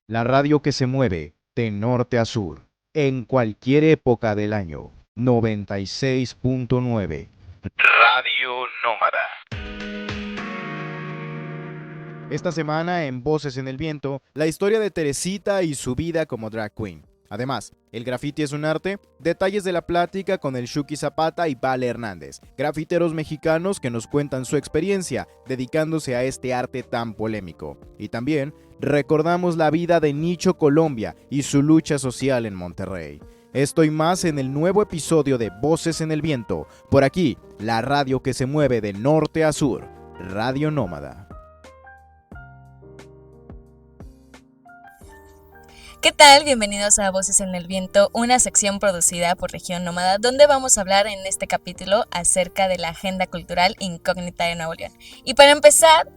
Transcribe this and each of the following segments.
La radio que se mueve de norte a sur, en cualquier época del año. 96.9. Radio Nómada. Esta semana en Voces en el Viento, la historia de Teresita y su vida como drag queen. Además, el graffiti es un arte, detalles de la plática con el Shuki Zapata y Vale Hernández, grafiteros mexicanos que nos cuentan su experiencia dedicándose a este arte tan polémico. Y también recordamos la vida de Nicho Colombia y su lucha social en Monterrey. Esto y más en el nuevo episodio de Voces en el Viento, por aquí, la radio que se mueve de norte a sur, Radio Nómada. ¿Qué tal? Bienvenidos a Voces en el Viento, una sección producida por Región Nómada, donde vamos a hablar en este capítulo acerca de la agenda cultural incógnita de Nuevo León. Y para empezar,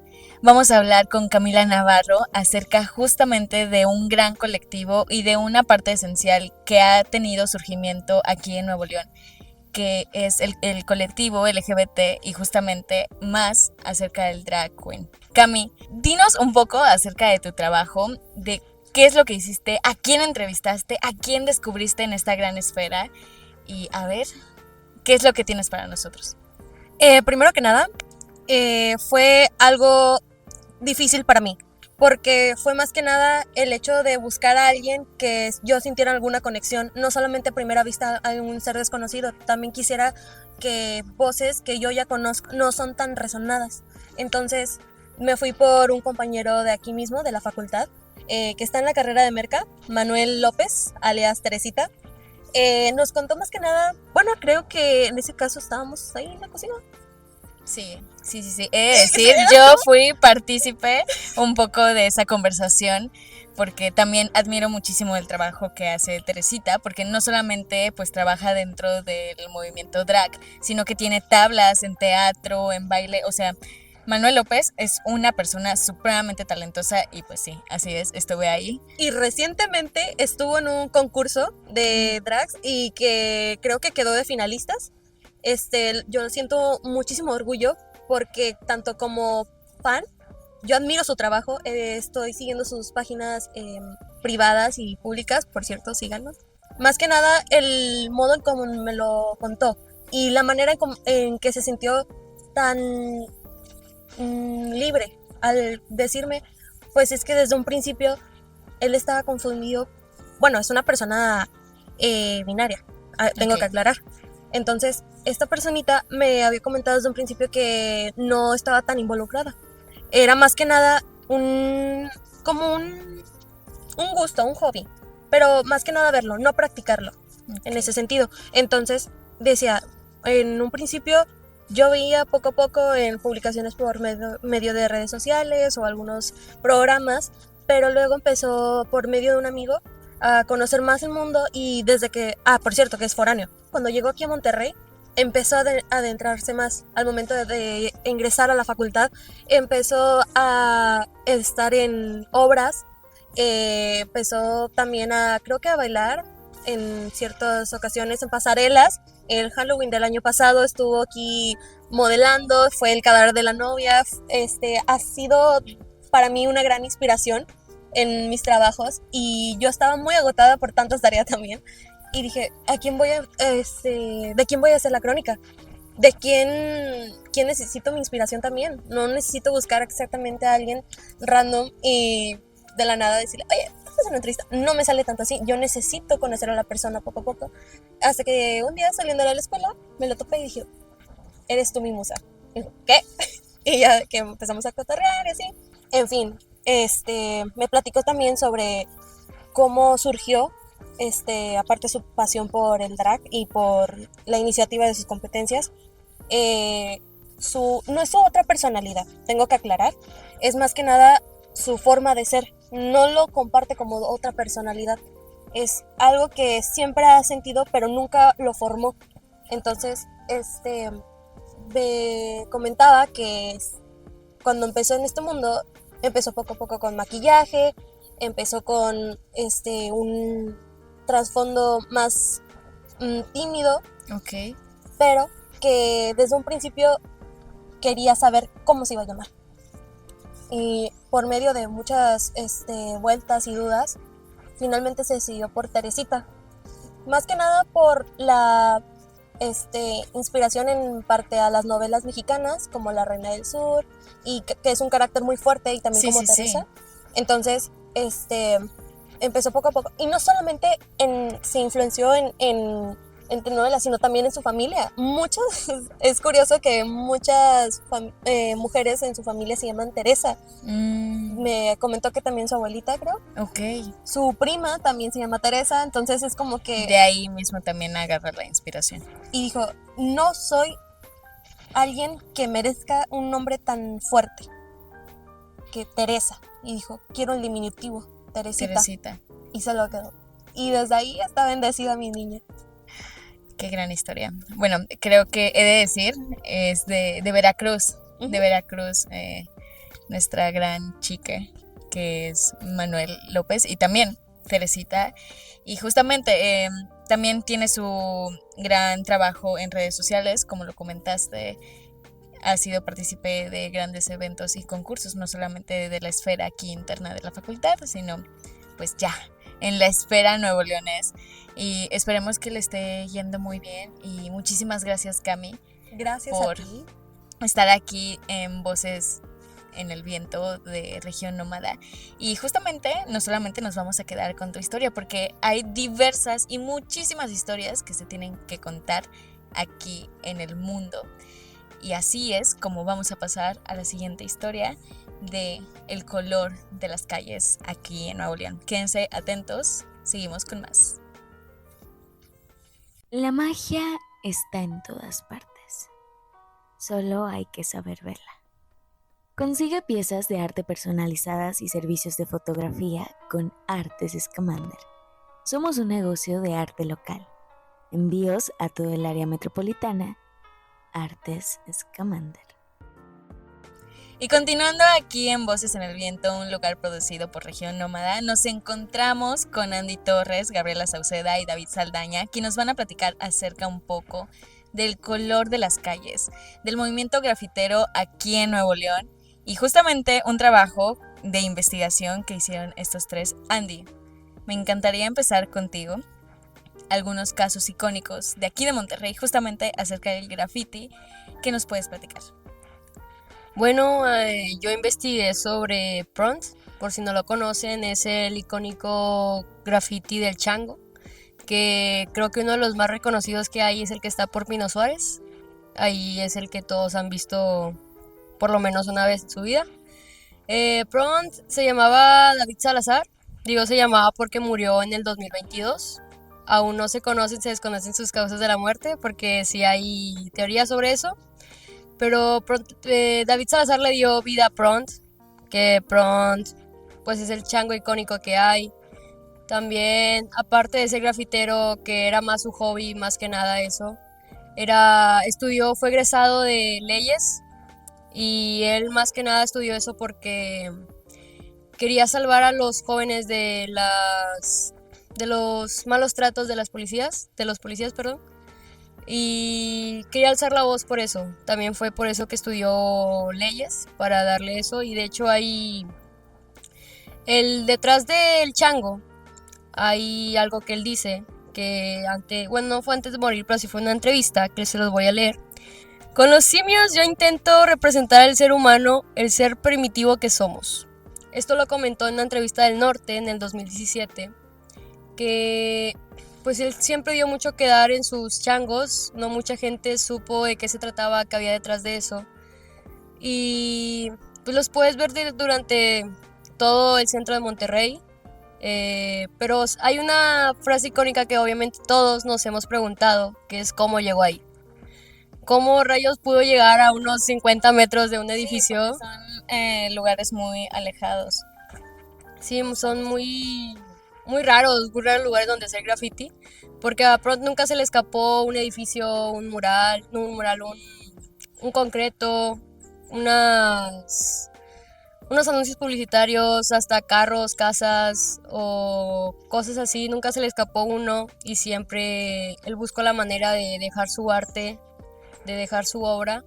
vamos a hablar con Camila Navarro acerca justamente de un gran colectivo y de una parte esencial que ha tenido surgimiento aquí en Nuevo León, que es el colectivo LGBT y justamente más acerca del drag queen. Cami, dinos un poco acerca de tu trabajo, de qué es lo que hiciste, a quién entrevistaste, a quién descubriste en esta gran esfera y a ver, qué es lo que tienes para nosotros. Primero que nada, fue algo difícil para mí, porque fue más que nada el hecho de buscar a alguien que yo sintiera alguna conexión, no solamente a primera vista a un ser desconocido, también quisiera que voces que yo ya conozco no son tan resonadas. Entonces me fui por un compañero de aquí mismo, de la facultad, que está en la carrera de Merca, Manuel López, alias Teresita. Nos contó más que nada, bueno, creo que en ese caso estábamos ahí en la cocina. Sí. Decir, yo fui partícipe un poco de esa conversación porque también admiro muchísimo el trabajo que hace Teresita, porque no solamente pues trabaja dentro del movimiento drag, sino que tiene tablas en teatro, en baile, o sea, Manuel López es una persona supremamente talentosa y pues sí, así es, estuve ahí. Y recientemente estuvo en un concurso de drags y que creo que quedó de finalistas. Yo siento muchísimo orgullo porque tanto como fan, yo admiro su trabajo, estoy siguiendo sus páginas privadas y públicas, por cierto, síganos. Más que nada el modo en cómo me lo contó y la manera en que se sintió tan libre al decirme, pues es que desde un principio él estaba confundido, bueno, es una persona binaria, tengo que aclarar. Entonces, esta personita me había comentado desde un principio que no estaba tan involucrada. Era más que nada como un gusto, un hobby, pero más que nada verlo, no practicarlo, en ese sentido. Entonces, decía, en un principio yo veía poco a poco en publicaciones por medio de redes sociales o algunos programas, pero luego empezó por medio de un amigo a conocer más el mundo y desde que, por cierto, que es foráneo. Cuando llegó aquí a Monterrey, empezó a adentrarse más al momento de ingresar a la facultad, empezó a estar en obras, empezó también creo que a bailar en ciertas ocasiones en pasarelas. El Halloween del año pasado estuvo aquí modelando, fue el cadáver de la novia. Ha sido para mí una gran inspiración en mis trabajos y yo estaba muy agotada por tantas tareas también y dije, ¿de quién voy a hacer la crónica? ¿De quién necesito mi inspiración también? No necesito buscar exactamente a alguien random y de la nada decirle, oye, es una entrevista. No me sale tanto así, yo necesito conocer a la persona poco a poco, hasta que un día saliendo de la escuela me lo topé y dije, eres tú mi musa. Y dijo, ¿qué? Y ya que empezamos a cotorrear y así. En fin, me platicó también sobre cómo surgió, aparte su pasión por el drag y por la iniciativa de sus competencias. No es su otra personalidad, tengo que aclarar, es más que nada su forma de ser, no lo comparte como otra personalidad, es algo que siempre ha sentido pero nunca lo formó. Entonces, comentaba que cuando empezó en este mundo, empezó poco a poco con maquillaje, empezó con un trasfondo más tímido, pero que desde un principio quería saber cómo se iba a llamar. Y por medio de muchas vueltas y dudas, finalmente se decidió por Teresita. Más que nada por la inspiración en parte a las novelas mexicanas, como La Reina del Sur, y que es un carácter muy fuerte, y también Sí, como sí, Teresa. sí. Entonces, empezó poco a poco. Y no solamente se influenció en telenovelas, sino también en su familia. Es curioso que muchas mujeres en su familia se llaman Teresa. Me comentó que también su abuelita, creo. Ok. Su prima también se llama Teresa, entonces es como que... De ahí mismo también agarra la inspiración. Y dijo, no soy alguien que merezca un nombre tan fuerte que Teresa. Y dijo, quiero un diminutivo, Teresita. Teresita. Y se lo quedó. Y desde ahí está bendecida mi niña. Qué gran historia. Bueno, creo que he de decir, es de Veracruz. Ujú. De Veracruz, nuestra gran chica, que es Manuel López, y también Teresita. Y justamente también tiene su gran trabajo en redes sociales, como lo comentaste. Ha sido partícipe de grandes eventos y concursos, no solamente de la esfera aquí interna de la facultad, sino pues ya en la esfera Nuevo Leones. Y esperemos que le esté yendo muy bien. Y muchísimas gracias, Cami, Gracias por a ti. estar aquí en Voces en el Viento de Región Nómada. Y justamente no solamente nos vamos a quedar con tu historia, porque hay diversas y muchísimas historias que se tienen que contar aquí en el mundo. Y así es como vamos a pasar a la siguiente historia de el color de las calles aquí en Nuevo León. Quédense atentos, seguimos con más. La magia está en todas partes. Solo hay que saber verla. Consigue piezas de arte personalizadas y servicios de fotografía con Artes Scamander. Somos un negocio de arte local. Envíos a todo el área metropolitana. Artes Scamander. Y continuando aquí en Voces en el Viento, un lugar producido por Región Nómada, nos encontramos con Andy Torres, Gabriela Sauceda y David Saldaña, quienes nos van a platicar acerca un poco del color de las calles, del movimiento grafitero aquí en Nuevo León y justamente un trabajo de investigación que hicieron estos tres. Andy, me encantaría empezar contigo. Algunos casos icónicos de aquí de Monterrey, justamente acerca del graffiti, ¿qué nos puedes platicar? Bueno, yo investigué sobre Pront, por si no lo conocen, es el icónico graffiti del Chango, que creo que uno de los más reconocidos que hay es el que está por Pino Suárez. Ahí es el que todos han visto por lo menos una vez en su vida. Pront se llamaba David Salazar, digo se llamaba porque murió en el 2022. Aún no se conocen, se desconocen sus causas de la muerte, porque sí hay teorías sobre eso. Pero David Salazar le dio vida a Pront, que Pront pues es el chango icónico que hay. También, aparte de ser grafitero, que era más su hobby, más que nada eso, fue egresado de leyes, y él más que nada estudió eso porque quería salvar a los jóvenes de los malos tratos de los policías, perdón. Y quería alzar la voz por eso. También fue por eso que estudió leyes, para darle eso. Y de hecho detrás del chango hay algo que él dice, que no fue antes de morir, pero sí fue una entrevista que se los voy a leer. Con los simios yo intento representar al ser humano, el ser primitivo que somos. Esto lo comentó en una entrevista del Norte en el 2017, que pues él siempre dio mucho que dar en sus changos, no mucha gente supo de qué se trataba, qué había detrás de eso. Y pues los puedes ver durante todo el centro de Monterrey. Pero hay una frase icónica que obviamente todos nos hemos preguntado, que es cómo llegó ahí. ¿Cómo rayos pudo llegar a unos 50 metros de un edificio? Sí, son lugares muy alejados. Sí, son muy raros lugares donde hacer graffiti, porque a Pront nunca se le escapó un edificio, un concreto, unos anuncios publicitarios, hasta carros, casas o cosas así, nunca se le escapó uno, y siempre él buscó la manera de dejar su arte, de dejar su obra.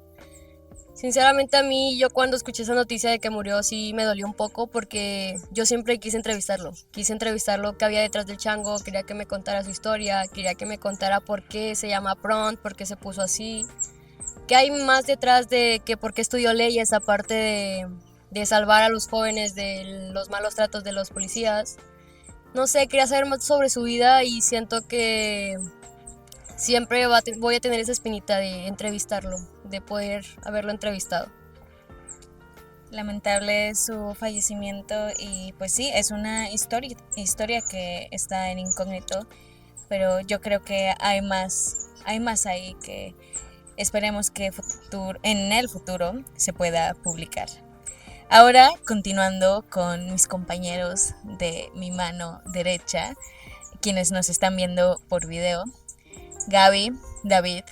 Sinceramente a mí, yo cuando escuché esa noticia de que murió, sí me dolió un poco porque yo siempre quise entrevistarlo, qué había detrás del chango, quería que me contara su historia, quería que me contara por qué se llama Pront, por qué se puso así, qué hay más detrás de que por qué estudió leyes, aparte de salvar a los jóvenes de los malos tratos de los policías. No sé, quería saber más sobre su vida y siento que siempre voy a tener esa espinita de entrevistarlo, de poder haberlo entrevistado. Lamentable su fallecimiento y pues sí, es una historia que está en incógnito, pero yo creo que hay más ahí que esperemos que en el futuro se pueda publicar. Ahora, continuando con mis compañeros de mi mano derecha, quienes nos están viendo por video, Gaby, David,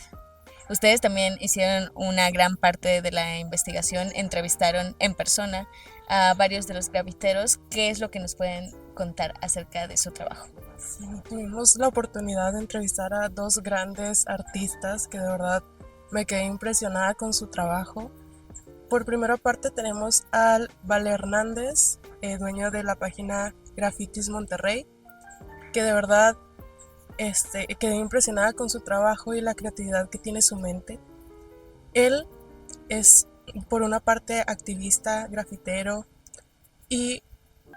ustedes también hicieron una gran parte de la investigación, entrevistaron en persona a varios de los grafiteros. ¿Qué es lo que nos pueden contar acerca de su trabajo? Sí, tuvimos la oportunidad de entrevistar a dos grandes artistas que de verdad me quedé impresionada con su trabajo. Por primera parte tenemos al Vale Hernández, dueño de la página Grafitis Monterrey, que de verdad quedé impresionada con su trabajo y la creatividad que tiene su mente. Él es por una parte activista, grafitero, y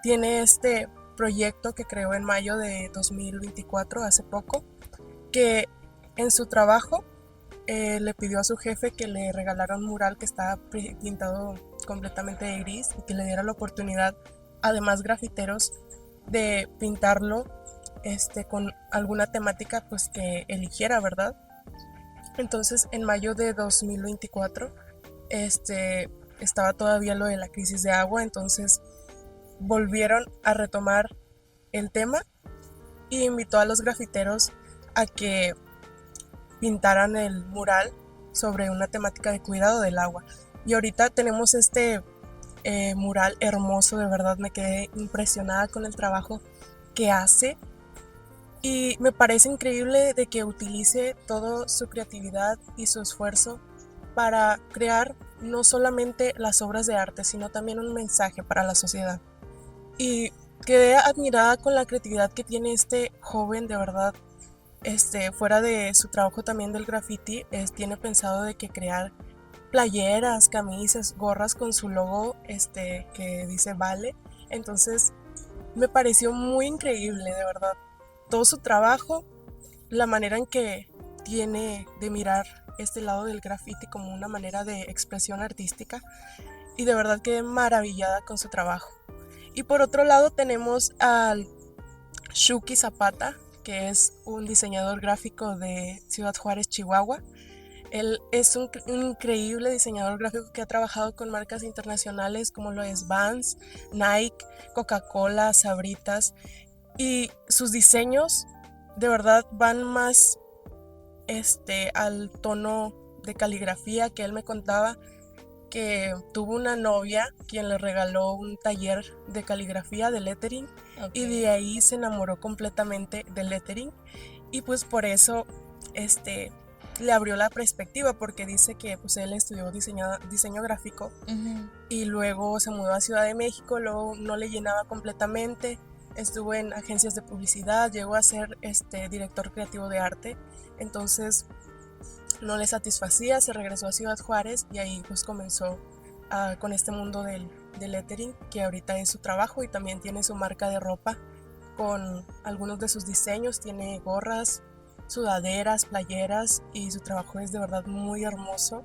tiene este proyecto que creó en mayo de 2024, hace poco, que en su trabajo le pidió a su jefe que le regalara un mural que estaba pintado completamente de gris y que le diera la oportunidad a demás grafiteros de pintarlo con alguna temática pues que eligiera, ¿verdad? Entonces en mayo de 2024 estaba todavía lo de la crisis de agua, entonces volvieron a retomar el tema y invitó a los grafiteros a que pintaran el mural sobre una temática de cuidado del agua. Y ahorita tenemos este mural hermoso, de verdad me quedé impresionada con el trabajo que hace y me parece increíble de que utilice toda su creatividad y su esfuerzo para crear no solamente las obras de arte, sino también un mensaje para la sociedad. Y quedé admirada con la creatividad que tiene este joven, de verdad. Fuera de su trabajo también del graffiti, tiene pensado de que crear playeras, camisas, gorras con su logo que dice Vale. Entonces me pareció muy increíble, de verdad. Todo su trabajo, la manera en que tiene de mirar este lado del graffiti como una manera de expresión artística, y de verdad quedé maravillada con su trabajo. Y por otro lado tenemos al Shuki Zapata, que es un diseñador gráfico de Ciudad Juárez, Chihuahua. Él es un increíble diseñador gráfico que ha trabajado con marcas internacionales como lo es Vans, Nike, Coca-Cola, Sabritas, y sus diseños de verdad van más al tono de caligrafía que él me contaba que tuvo una novia quien le regaló un taller de caligrafía, de lettering, y de ahí se enamoró completamente del lettering y pues por eso le abrió la perspectiva porque dice que pues él estudió diseño gráfico y luego se mudó a Ciudad de México, luego no le llenaba completamente, estuvo en agencias de publicidad, llegó a ser director creativo de arte, entonces no le satisfacía, se regresó a Ciudad Juárez y ahí pues comenzó con este mundo del lettering, que ahorita es su trabajo, y también tiene su marca de ropa con algunos de sus diseños, tiene gorras, sudaderas, playeras, y su trabajo es de verdad muy hermoso.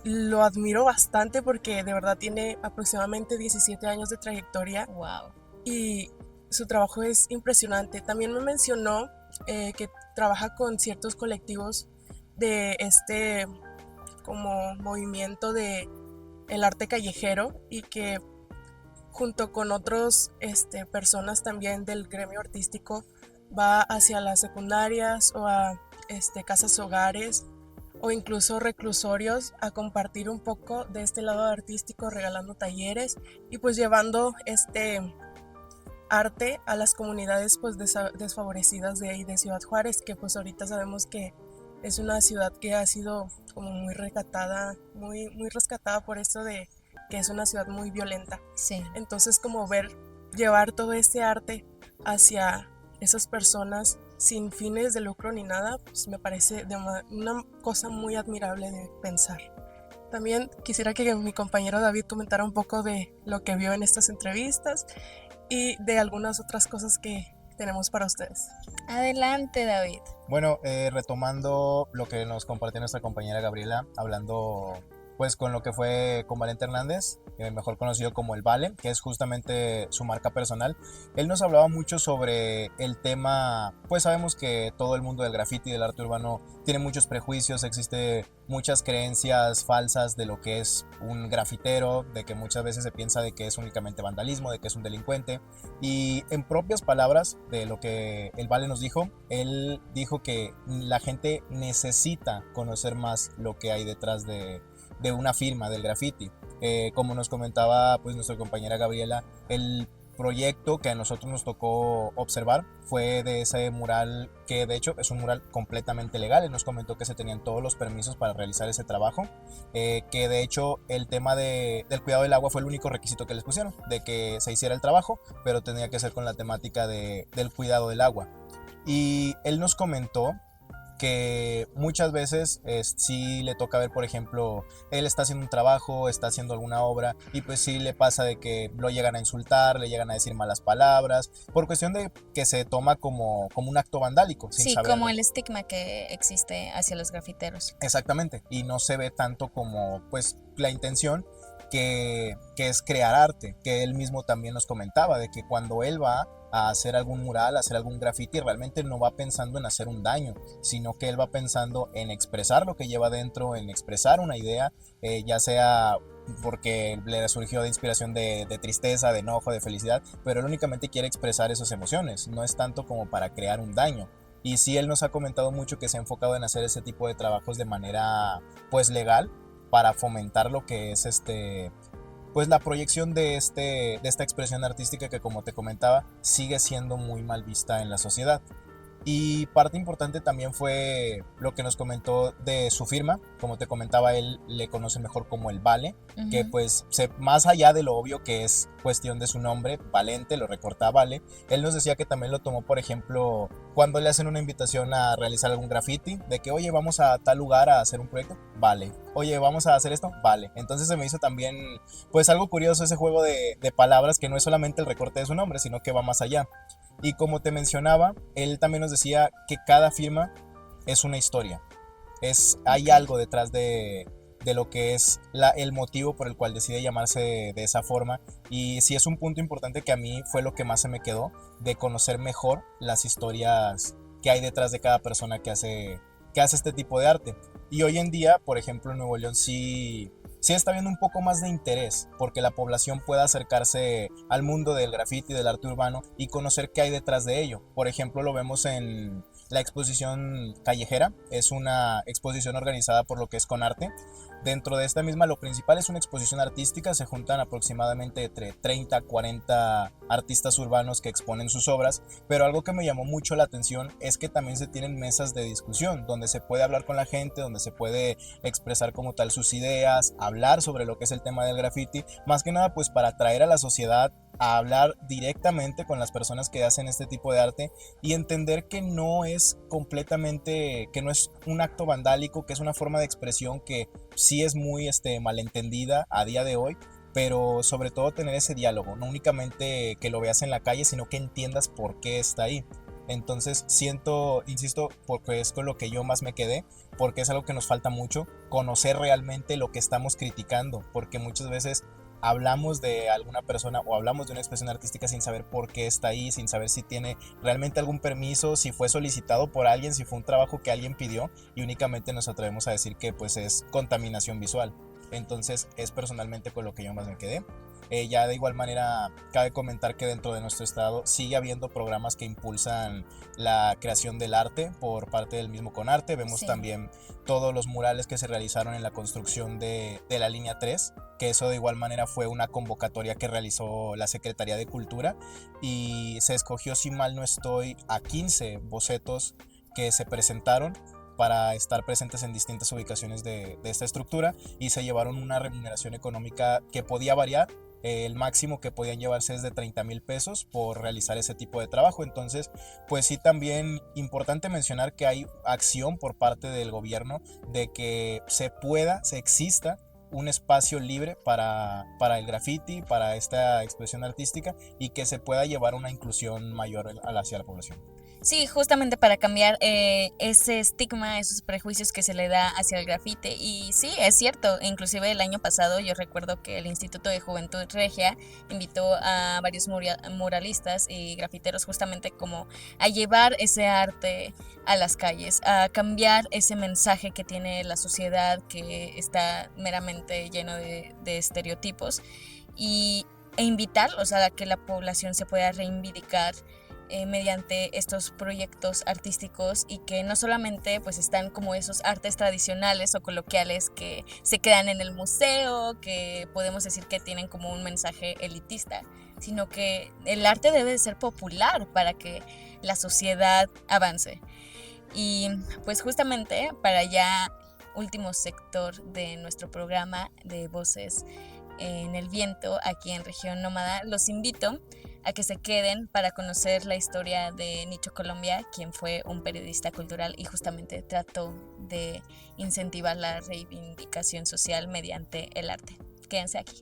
Lo admiro bastante porque de verdad tiene aproximadamente 17 años de trayectoria. Wow. Y su trabajo es impresionante. También me mencionó que trabaja con ciertos colectivos de como movimiento de el arte callejero y que junto con otros personas también del gremio artístico va hacia las secundarias o a casas hogares o incluso reclusorios a compartir un poco de este lado artístico, regalando talleres y pues llevando arte a las comunidades pues desfavorecidas de ahí de Ciudad Juárez, que pues ahorita sabemos que es una ciudad que ha sido como muy recatada, muy rescatada por esto de que es una ciudad muy violenta. Sí. Entonces, como llevar todo este arte hacia esas personas sin fines de lucro ni nada, pues me parece una cosa muy admirable de pensar. También quisiera que mi compañero David comentara un poco de lo que vio en estas entrevistas y de algunas otras cosas que tenemos para ustedes. Adelante, David. Bueno, retomando lo que nos compartió nuestra compañera Gabriela, hablando pues con lo que fue con Valente Hernández, mejor conocido como el Vale, que es justamente su marca personal. Él nos hablaba mucho sobre el tema, pues sabemos que todo el mundo del graffiti y del arte urbano tiene muchos prejuicios, existe muchas creencias falsas de lo que es un grafitero, de que muchas veces se piensa de que es únicamente vandalismo, de que es un delincuente, y en propias palabras de lo que el Vale nos dijo, él dijo que la gente necesita conocer más lo que hay detrás de una firma del graffiti. Como nos comentaba pues nuestra compañera Gabriela, el proyecto que a nosotros nos tocó observar fue de ese mural, que de hecho es un mural completamente legal. Él nos comentó que se tenían todos los permisos para realizar ese trabajo, que de hecho el tema del cuidado del agua fue el único requisito que les pusieron, de que se hiciera el trabajo, pero tenía que ser con la temática del cuidado del agua. Y él nos comentó que muchas veces sí le toca ver, por ejemplo, él está haciendo un trabajo, está haciendo alguna obra y pues sí le pasa de que lo llegan a insultar, le llegan a decir malas palabras, por cuestión de que se toma como un acto vandálico, sin Sí, saberlo. como el estigma que existe hacia los grafiteros. Exactamente, y no se ve tanto como pues la intención que es crear arte, que él mismo también nos comentaba, de que cuando él va a hacer algún mural, a hacer algún graffiti, realmente no va pensando en hacer un daño, sino que él va pensando en expresar lo que lleva dentro, en expresar una idea, ya sea porque le surgió de inspiración de tristeza, de enojo, de felicidad, pero él únicamente quiere expresar esas emociones, no es tanto como para crear un daño. Y sí, él nos ha comentado mucho que se ha enfocado en hacer ese tipo de trabajos de manera pues legal, para fomentar lo que es pues la proyección de esta expresión artística que, como te comentaba, sigue siendo muy mal vista en la sociedad. Y parte importante también fue lo que nos comentó de su firma. Como te comentaba, él le conoce mejor como el Vale, que pues más allá de lo obvio que es cuestión de su nombre, Valente, lo recorta Vale, él nos decía que también lo tomó, por ejemplo, cuando le hacen una invitación a realizar algún graffiti, de que oye, vamos a tal lugar a hacer un proyecto, Vale, oye, vamos a hacer esto, Vale. Entonces se me hizo también pues algo curioso ese juego de palabras, que no es solamente el recorte de su nombre, sino que va más allá. Y como te mencionaba, él también nos decía que cada firma es una historia. Hay algo detrás de lo que es el motivo por el cual decide llamarse de esa forma. Y sí es un punto importante que a mí fue lo que más se me quedó, de conocer mejor las historias que hay detrás de cada persona que hace este tipo de arte. Y hoy en día, por ejemplo, en Nuevo León sí está viendo un poco más de interés porque la población pueda acercarse al mundo del graffiti, del arte urbano, y conocer qué hay detrás de ello. Por ejemplo, lo vemos en la exposición callejera. Es una exposición organizada por lo que es Conarte. Dentro de esta misma, lo principal es una exposición artística. Se juntan aproximadamente entre 30 a 40 artistas urbanos que exponen sus obras, pero algo que me llamó mucho la atención es que también se tienen mesas de discusión donde se puede hablar con la gente, donde se puede expresar como tal sus ideas, hablar sobre lo que es el tema del graffiti, más que nada pues para atraer a la sociedad a hablar directamente con las personas que hacen este tipo de arte y entender que no es completamente, que no es un acto vandálico, que es una forma de expresión que sí es muy malentendida a día de hoy, pero sobre todo tener ese diálogo, no únicamente que lo veas en la calle, sino que entiendas por qué está ahí. Entonces insisto, porque es con lo que yo más me quedé, porque es algo que nos falta mucho, conocer realmente lo que estamos criticando, porque muchas veces hablamos de alguna persona o hablamos de una expresión artística sin saber por qué está ahí, sin saber si tiene realmente algún permiso, si fue solicitado por alguien, si fue un trabajo que alguien pidió, y únicamente nos atrevemos a decir que pues es contaminación visual. Entonces es personalmente con lo que yo más me quedé. Ya de igual manera cabe comentar que dentro de nuestro estado sigue habiendo programas que impulsan la creación del arte por parte del mismo Conarte. Vemos también todos los murales que se realizaron en la construcción de la línea 3, que eso de igual manera fue una convocatoria que realizó la Secretaría de Cultura y se escogió, si mal no estoy, a 15 bocetos que se presentaron, para estar presentes en distintas ubicaciones de esta estructura, y se llevaron una remuneración económica que podía variar. El máximo que podían llevarse es de 30,000 pesos por realizar ese tipo de trabajo. Entonces, pues sí, también importante mencionar que hay acción por parte del gobierno de que se exista un espacio libre para el graffiti, para esta expresión artística, y que se pueda llevar una inclusión mayor hacia la población. Sí, justamente para cambiar ese estigma, esos prejuicios que se le da hacia el grafite. Y sí, es cierto, inclusive el año pasado yo recuerdo que el Instituto de Juventud Regia invitó a varios muralistas y grafiteros justamente como a llevar ese arte a las calles, a cambiar ese mensaje que tiene la sociedad que está meramente lleno de estereotipos, e invitarlos a que la población se pueda reivindicar mediante estos proyectos artísticos, y que no solamente pues están como esos artes tradicionales o coloquiales que se quedan en el museo, que podemos decir que tienen como un mensaje elitista, sino que el arte debe de ser popular para que la sociedad avance. Y pues justamente para ya último sector de nuestro programa de Voces en el Viento aquí en Región Nómada, los invito a que se queden para conocer la historia de Nicho Colombia, quien fue un periodista cultural y justamente trató de incentivar la reivindicación social mediante el arte. Quédense aquí.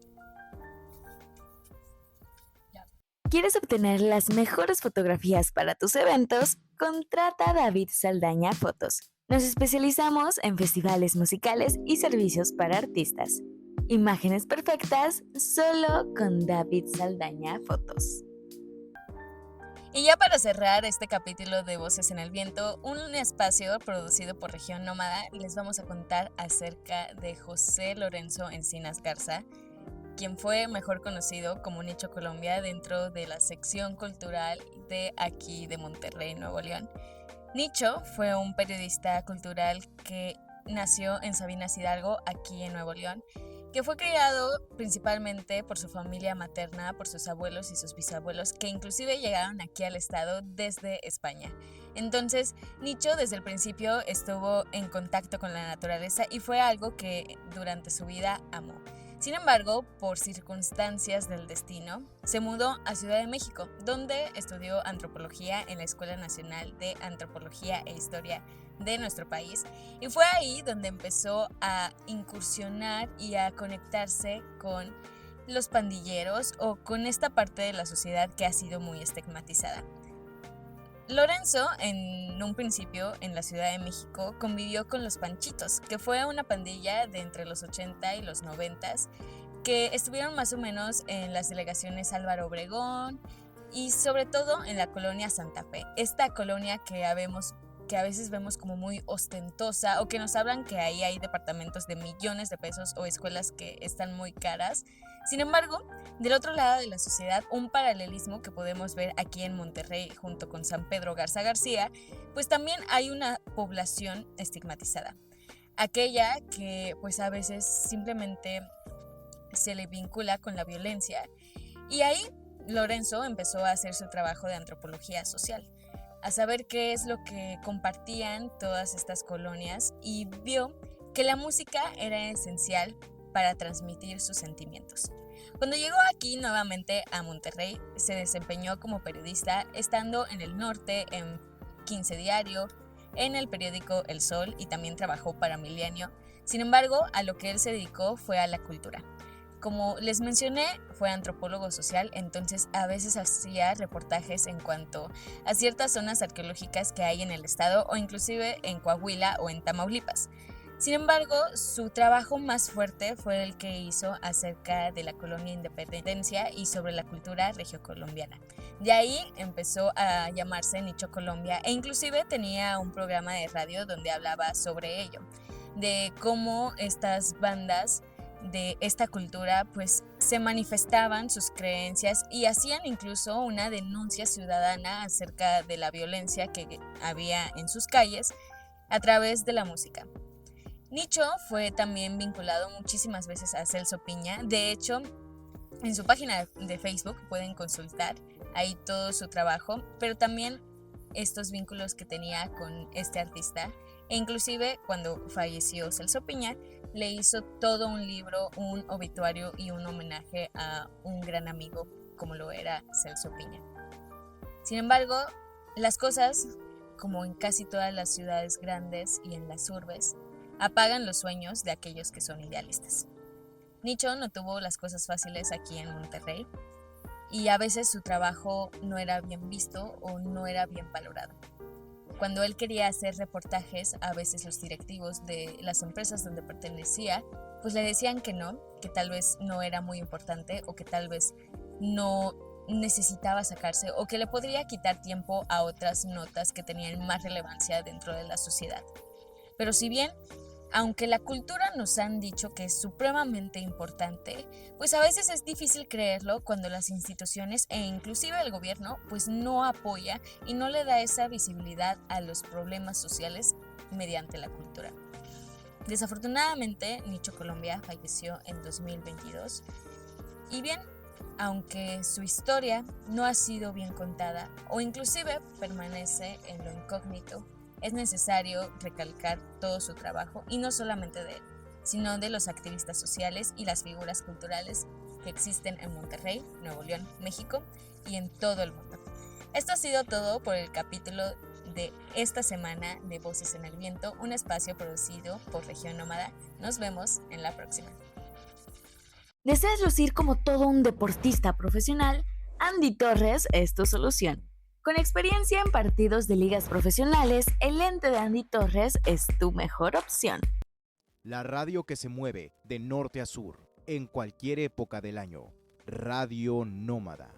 ¿Quieres obtener las mejores fotografías para tus eventos? Contrata a David Saldaña Fotos. Nos especializamos en festivales musicales y servicios para artistas. Imágenes perfectas solo con David Saldaña Fotos. Y ya para cerrar este capítulo de Voces en el Viento, un espacio producido por Región Nómada, les vamos a contar acerca de José Lorenzo Encinas Garza, quien fue mejor conocido como Nicho Colombia dentro de la sección cultural de aquí de Monterrey, Nuevo León. Nicho fue un periodista cultural que nació en Sabinas Hidalgo, aquí en Nuevo León, que fue criado principalmente por su familia materna, por sus abuelos y sus bisabuelos, que inclusive llegaron aquí al estado desde España. Entonces, Nicho desde el principio estuvo en contacto con la naturaleza y fue algo que durante su vida amó. Sin embargo, por circunstancias del destino, se mudó a Ciudad de México, donde estudió antropología en la Escuela Nacional de Antropología e Historia de nuestro país, y fue ahí donde empezó a incursionar y a conectarse con los pandilleros o con esta parte de la sociedad que ha sido muy estigmatizada. Lorenzo, en un principio en la Ciudad de México, convivió con los Panchitos, que fue una pandilla de entre los 80 y los 90 que estuvieron más o menos en las delegaciones Álvaro Obregón y sobre todo en la colonia Santa Fe, esta colonia que a veces vemos como muy ostentosa, o que nos hablan que ahí hay departamentos de millones de pesos o escuelas que están muy caras. Sin embargo, del otro lado de la sociedad, un paralelismo que podemos ver aquí en Monterrey junto con San Pedro Garza García, pues también hay una población estigmatizada. Aquella que pues a veces simplemente se le vincula con la violencia. Y ahí Lorenzo empezó a hacer su trabajo de antropología social, a saber qué es lo que compartían todas estas colonias, y vio que la música era esencial para transmitir sus sentimientos. Cuando llegó aquí nuevamente a Monterrey, se desempeñó como periodista, estando en el norte en 15 Diario, en el periódico El Sol, y también trabajó para Milenio. Sin embargo, a lo que él se dedicó fue a la cultura. Como les mencioné, fue antropólogo social, entonces a veces hacía reportajes en cuanto a ciertas zonas arqueológicas que hay en el estado, o inclusive en Coahuila o en Tamaulipas. Sin embargo, su trabajo más fuerte fue el que hizo acerca de la colonia Independencia y sobre la cultura regiocolombiana. De ahí empezó a llamarse Nicho Colombia, e inclusive tenía un programa de radio donde hablaba sobre ello, de cómo estas bandas de esta cultura pues se manifestaban sus creencias y hacían incluso una denuncia ciudadana acerca de la violencia que había en sus calles a través de la música. Nicho fue también vinculado muchísimas veces a Celso Piña. De hecho, en su página de Facebook pueden consultar ahí todo su trabajo, pero también estos vínculos que tenía con este artista E inclusive cuando falleció Celso Piña, le hizo todo un libro, un obituario y un homenaje a un gran amigo como lo era Celso Piña. Sin embargo, las cosas, como en casi todas las ciudades grandes y en las urbes, apagan los sueños de aquellos que son idealistas. Nicho no tuvo las cosas fáciles aquí en Monterrey y a veces su trabajo no era bien visto o no era bien valorado. Cuando él quería hacer reportajes, a veces los directivos de las empresas donde pertenecía, pues le decían que no, que tal vez no era muy importante o que tal vez no necesitaba sacarse o que le podría quitar tiempo a otras notas que tenían más relevancia dentro de la sociedad. Pero si bien, aunque la cultura nos han dicho que es supremamente importante, pues a veces es difícil creerlo cuando las instituciones e inclusive el gobierno pues no apoya y no le da esa visibilidad a los problemas sociales mediante la cultura. Desafortunadamente, Nicho Colombia falleció en 2022 y bien, aunque su historia no ha sido bien contada o inclusive permanece en lo incógnito, es necesario recalcar todo su trabajo y no solamente de él, sino de los activistas sociales y las figuras culturales que existen en Monterrey, Nuevo León, México y en todo el mundo. Esto ha sido todo por el capítulo de esta semana de Voces en el Viento, un espacio producido por Región Nómada. Nos vemos en la próxima. ¿Deseas lucir como todo un deportista profesional? Andy Torres es tu solución. Con experiencia en partidos de ligas profesionales, el lente de Andy Torres es tu mejor opción. La radio que se mueve de norte a sur, en cualquier época del año. Radio Nómada.